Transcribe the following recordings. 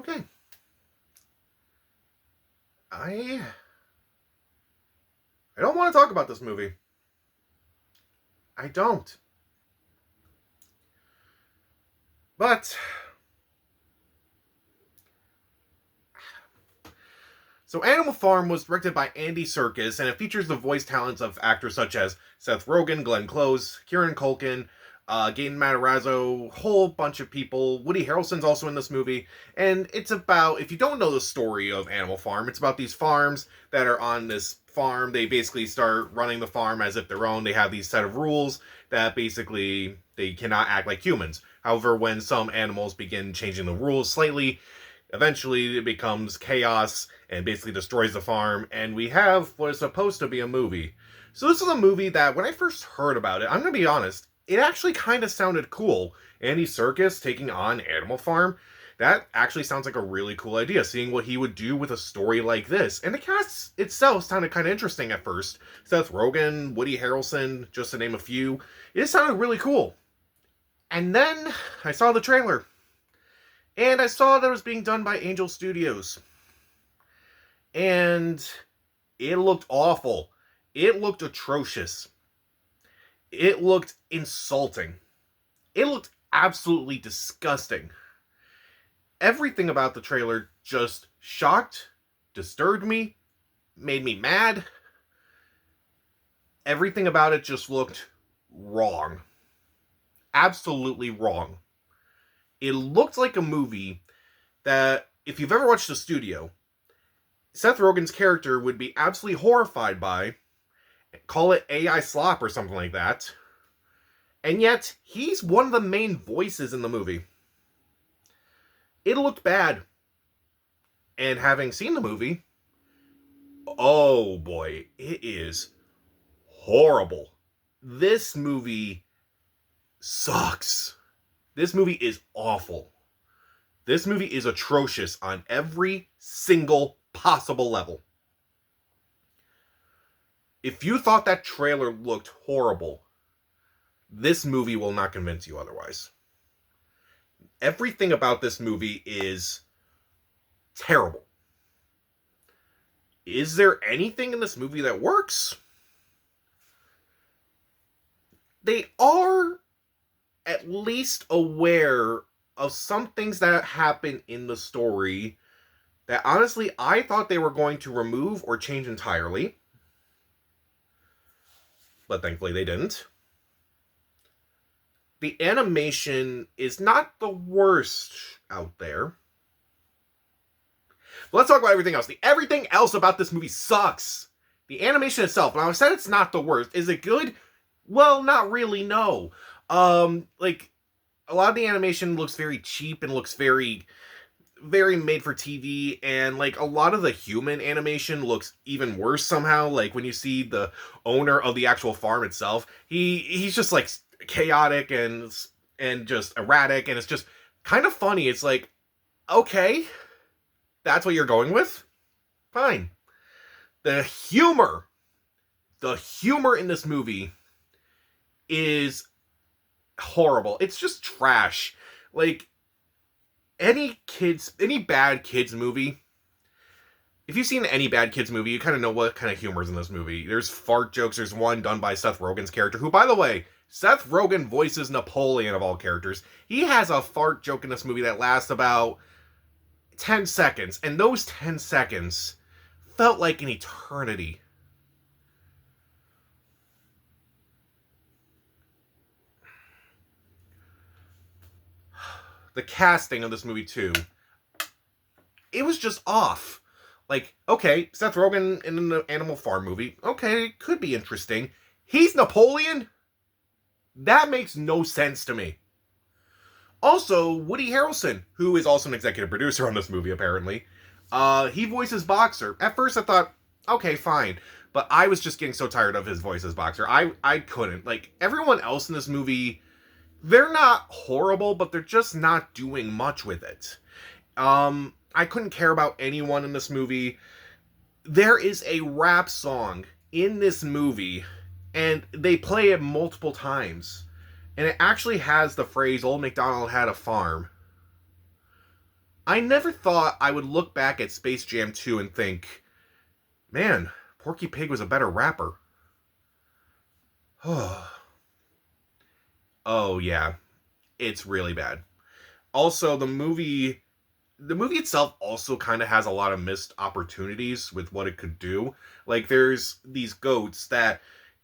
Okay. I don't want to talk about this movie. I don't. But so Animal Farm was directed by Andy Serkis, and it features the voice talents of actors such as Seth Rogen, Glenn Close, Kieran Culkin, Gaten Matarazzo, whole bunch of people. Woody Harrelson's also in this movie, and it's about, if you don't know the story of Animal Farm, it's about these farms that are on this farm. They basically start running the farm as if their own. They have these set of rules that basically they cannot act like humans. However, when some animals begin changing the rules slightly, eventually it becomes chaos and basically destroys the farm, and we have what is supposed to be a movie. So this is a movie that, when I first heard about it, I'm going to be honest, it actually kind of sounded cool. Andy Serkis taking on Animal Farm, that actually sounds like a really cool idea, seeing what he would do with a story like this. And the cast itself sounded kind of interesting at first. Seth Rogen, Woody Harrelson, just to name a few. It sounded really cool. And then I saw the trailer. And I saw that it was being done by Angel Studios. And it looked awful. It looked atrocious. It looked insulting. It looked absolutely disgusting. Everything about the trailer just shocked, disturbed me, made me mad. Everything about it just looked wrong. Absolutely wrong. It looked like a movie that, if you've ever watched The Studio, Seth Rogen's character would be absolutely horrified by. Call it AI slop or something like that. And yet, he's one of the main voices in the movie. It looked bad. And having seen the movie, oh boy, it is horrible. This movie sucks. This movie is awful. This movie is atrocious on every single possible level. If you thought that trailer looked horrible, this movie will not convince you otherwise. Everything about this movie is terrible. Is there anything in this movie that works? They are at least aware of some things that happen in the story that honestly I thought they were going to remove or change entirely. But thankfully they didn't. The animation is not the worst out there. But let's talk about everything else. Everything else about this movie sucks. The animation itself, and I said it's not the worst. Is it good? Well, not really, no. Like, a lot of the animation looks very cheap and looks very made for TV, and like a lot of the human animation looks even worse somehow. Like when you see the owner of the actual farm itself, he's just like chaotic and just erratic, and it's just kind of funny. It's like, okay, that's what you're going with? Fine. The humor in this movie is horrible. It's just trash. Like, any bad kids movie, if you've seen any bad kids movie, you kind of know what kind of humor is in this movie. There's fart jokes. There's one done by Seth Rogen's character, who, by the way, Seth Rogen voices Napoleon of all characters. He has a fart joke in this movie that lasts about 10 seconds, and those 10 seconds felt like an eternity. The casting of this movie, too, it was just off. Like, okay, Seth Rogen in an Animal Farm movie, okay, it could be interesting. He's Napoleon? That makes no sense to me. Also, Woody Harrelson, who is also an executive producer on this movie, apparently, he voices Boxer. At first I thought, okay, fine. But I was just getting so tired of his voice as Boxer. I couldn't. Like, everyone else in this movie, they're not horrible, but they're just not doing much with it. I couldn't care about anyone in this movie. There is a rap song in this movie, and they play it multiple times. And it actually has the phrase, Old MacDonald had a farm. I never thought I would look back at Space Jam 2 and think, man, Porky Pig was a better rapper. Oh, yeah. It's really bad. Also, the movie itself also kind of has a lot of missed opportunities with what it could do. Like, there's these goats that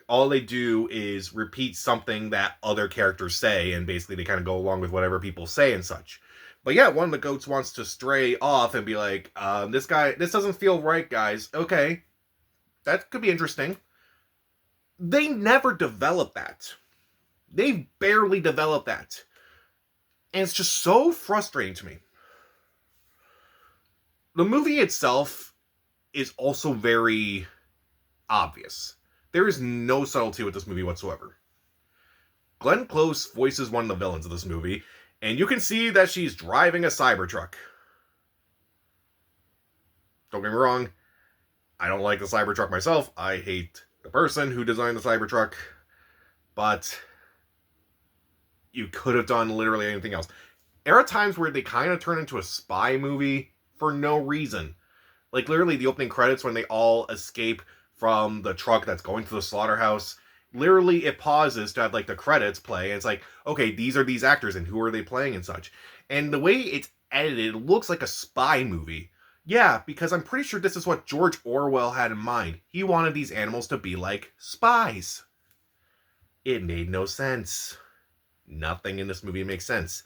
all they do is repeat something that other characters say, and basically they kind of go along with whatever people say and such. But yeah, one of the goats wants to stray off and be like, this doesn't feel right, guys. Okay, that could be interesting. They never develop that. They barely develop that. And it's just so frustrating to me. The movie itself is also very obvious. There is no subtlety with this movie whatsoever. Glenn Close voices one of the villains of this movie, and you can see that she's driving a Cybertruck. Don't get me wrong, I don't like the Cybertruck myself. I hate the person who designed the Cybertruck, but you could have done literally anything else. There are times where they kind of turn into a spy movie for no reason. Like, literally, the opening credits when they all escape from the truck that's going to the slaughterhouse, literally it pauses to have, like, the credits play, and it's like, okay, these are these actors, and who are they playing and such. And the way it's edited, it looks like a spy movie. Yeah, because I'm pretty sure this is what George Orwell had in mind. He wanted these animals to be like spies. It made no sense. Nothing in this movie makes sense.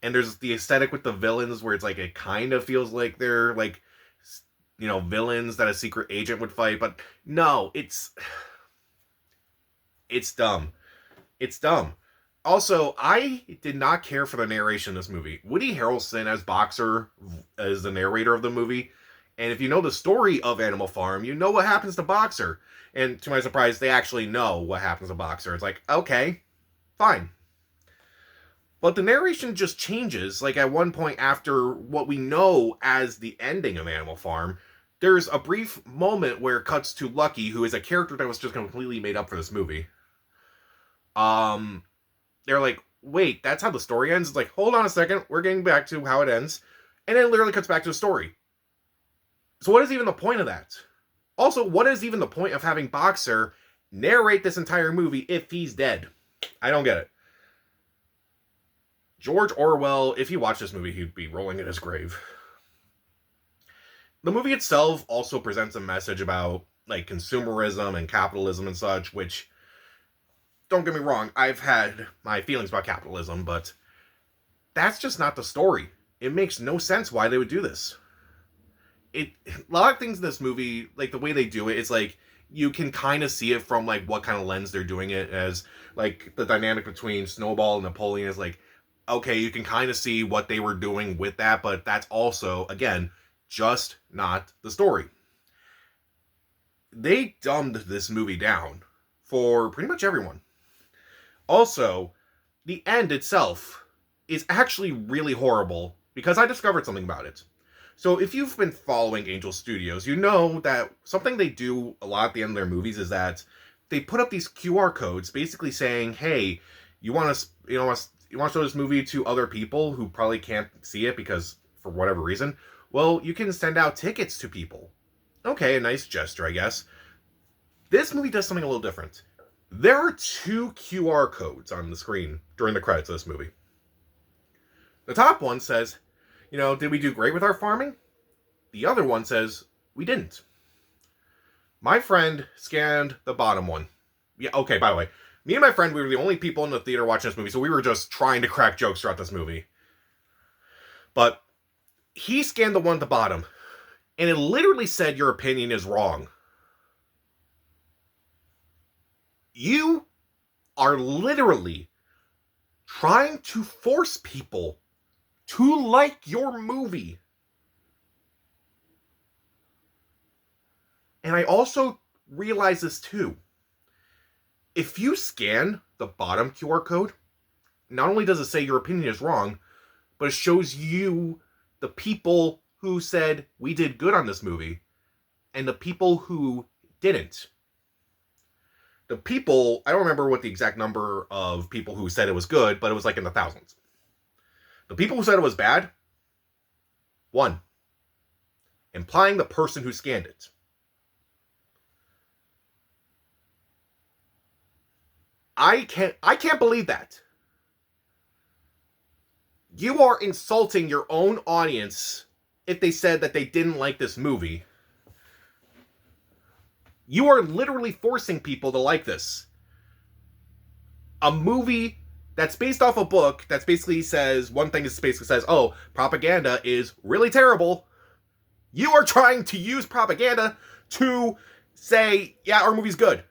And there's the aesthetic with the villains where it's like, it kind of feels like they're like, villains that a secret agent would fight, but no, it's dumb. It's dumb. Also, I did not care for the narration in this movie. Woody Harrelson as Boxer is the narrator of the movie, and if you know the story of Animal Farm, you know what happens to Boxer. And to my surprise, they actually know what happens to Boxer. It's like, okay, fine. But the narration just changes, like at one point after what we know as the ending of Animal Farm, there's a brief moment where it cuts to Lucky, who is a character that was just completely made up for this movie. They're like, wait, that's how the story ends? It's like, hold on a second, we're getting back to how it ends. And then it literally cuts back to the story. So what is even the point of that? Also, what is even the point of having Boxer narrate this entire movie if he's dead? I don't get it. George Orwell, if he watched this movie, he'd be rolling in his grave. The movie itself also presents a message about, like, consumerism and capitalism and such, which, don't get me wrong, I've had my feelings about capitalism, but that's just not the story. It makes no sense why they would do this. A lot of things in this movie, like, the way they do it, it's like, you can kind of see it from, like, what kind of lens they're doing it as, like, the dynamic between Snowball and Napoleon is, like, okay, you can kind of see what they were doing with that, but that's also, again, just not the story. They dumbed this movie down for pretty much everyone. Also, the end itself is actually really horrible because I discovered something about it. So if you've been following Angel Studios, you know that something they do a lot at the end of their movies is that they put up these QR codes basically saying, hey, you want to show this movie to other people who probably can't see it because for whatever reason? Well, you can send out tickets to people. Okay, a nice gesture, I guess. This movie does something a little different. There are 2 QR codes on the screen during the credits of this movie. The top one says, did we do great with our farming? The other one says, we didn't. My friend scanned the bottom one. Yeah, okay, by the way, me and my friend, we were the only people in the theater watching this movie, so we were just trying to crack jokes throughout this movie. But he scanned the one at the bottom, and it literally said your opinion is wrong. You are literally trying to force people to like your movie. And I also realize this too. If you scan the bottom QR code, not only does it say your opinion is wrong, but it shows you the people who said we did good on this movie and the people who didn't. The people, I don't remember what the exact number of people who said it was good, but it was like in the thousands. The people who said it was bad, One, implying the person who scanned it. I can't believe that. You are insulting your own audience if they said that they didn't like this movie. You are literally forcing people to like this. A movie that's based off a book that basically says, one thing is basically says, oh, propaganda is really terrible. You are trying to use propaganda to say, yeah, our movie's good.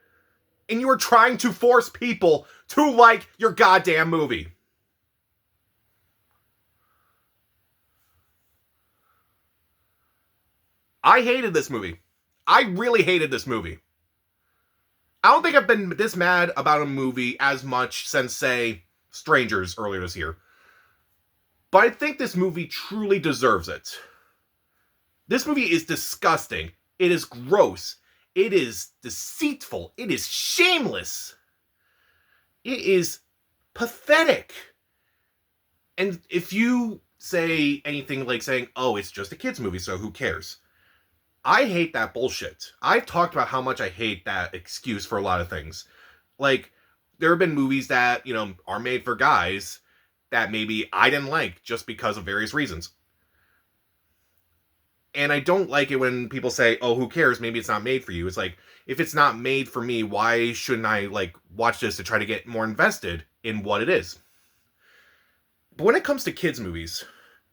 And you are trying to force people to like your goddamn movie. I hated this movie. I really hated this movie. I don't think I've been this mad about a movie as much since, say, Strangers earlier this year. But I think this movie truly deserves it. This movie is disgusting. It is gross. It is deceitful. It is shameless. It is pathetic. And if you say anything like saying, oh, it's just a kid's movie, so who cares? I hate that bullshit. I've talked about how much I hate that excuse for a lot of things. Like, there have been movies that, are made for guys that maybe I didn't like just because of various reasons. And I don't like it when people say, oh, who cares? Maybe it's not made for you. It's like, if it's not made for me, why shouldn't I, watch this to try to get more invested in what it is? But when it comes to kids' movies,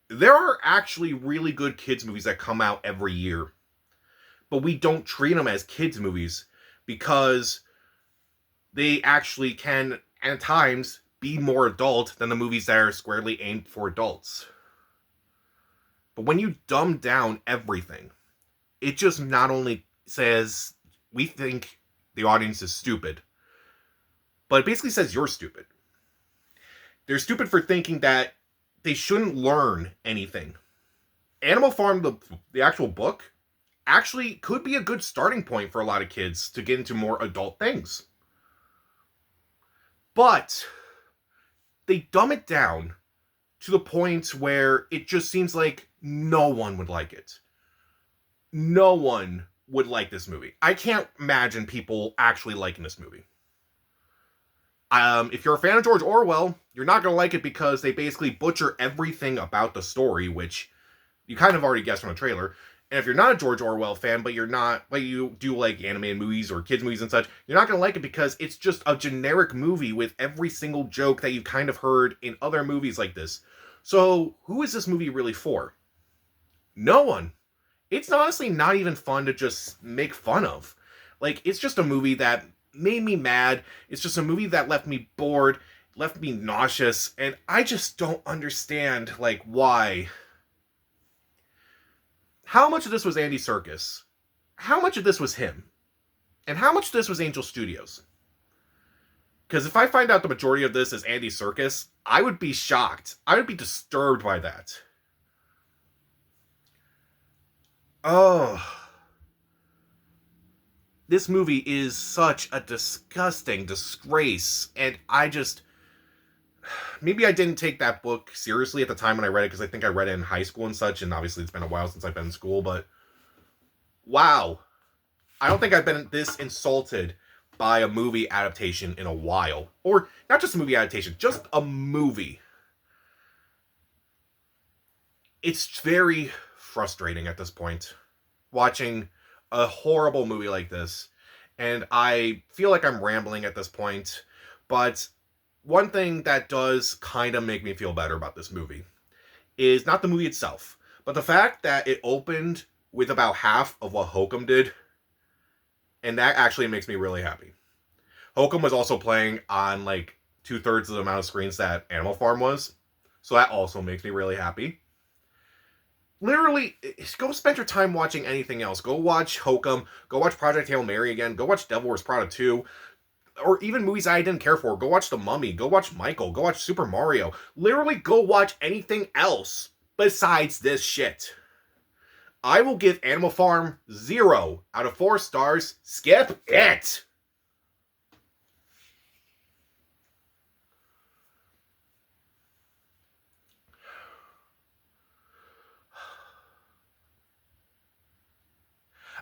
there are actually really good kids' movies that come out every year. But we don't treat them as kids' movies because they actually can, at times, be more adult than the movies that are squarely aimed for adults. But when you dumb down everything, it just not only says, we think the audience is stupid, but it basically says you're stupid. They're stupid for thinking that they shouldn't learn anything. Animal Farm, the actual book, actually could be a good starting point for a lot of kids to get into more adult things. But they dumb it down to the point where it just seems like no one would like it. No one would like this movie. I can't imagine people actually liking this movie. If you're a fan of George Orwell, you're not going to like it because they basically butcher everything about the story, which you kind of already guessed from the trailer. And if you're not a George Orwell fan, but you do like animated movies or kids movies and such, you're not going to like it because it's just a generic movie with every single joke that you've kind of heard in other movies like this. So, who is this movie really for? No one. It's honestly not even fun to just make fun of. It's just a movie that made me mad. It's just a movie that left me bored, left me nauseous, and I just don't understand, why. How much of this was Andy Serkis? How much of this was him? And how much of this was Angel Studios? Because if I find out the majority of this is Andy Serkis, I would be shocked. I would be disturbed by that. Oh. This movie is such a disgusting disgrace. And maybe I didn't take that book seriously at the time when I read it, because I think I read it in high school and such, and obviously it's been a while since I've been in school, but wow. I don't think I've been this insulted by a movie adaptation in a while. Or not just a movie adaptation, just a movie. It's very frustrating at this point, watching a horrible movie like this. And I feel like I'm rambling at this point, but one thing that does kind of make me feel better about this movie is not the movie itself, but the fact that it opened with about half of what Hokum did. And that actually makes me really happy. Hokum was also playing on 2/3 of the amount of screens that Animal Farm was. So that also makes me really happy. Literally, go spend your time watching anything else. Go watch Hokum. Go watch Project Hail Mary again. Go watch Devil Wears Prada 2. Or even movies I didn't care for. Go watch The Mummy. Go watch Michael. Go watch Super Mario. Literally, go watch anything else besides this shit. I will give Animal Farm 0 out of 4 stars. Skip it!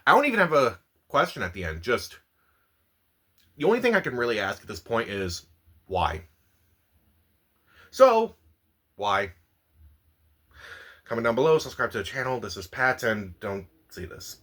I don't even have a question at the end. Just the only thing I can really ask at this point is why. So, why? Comment down below, subscribe to the channel. This is Pat, and don't see this.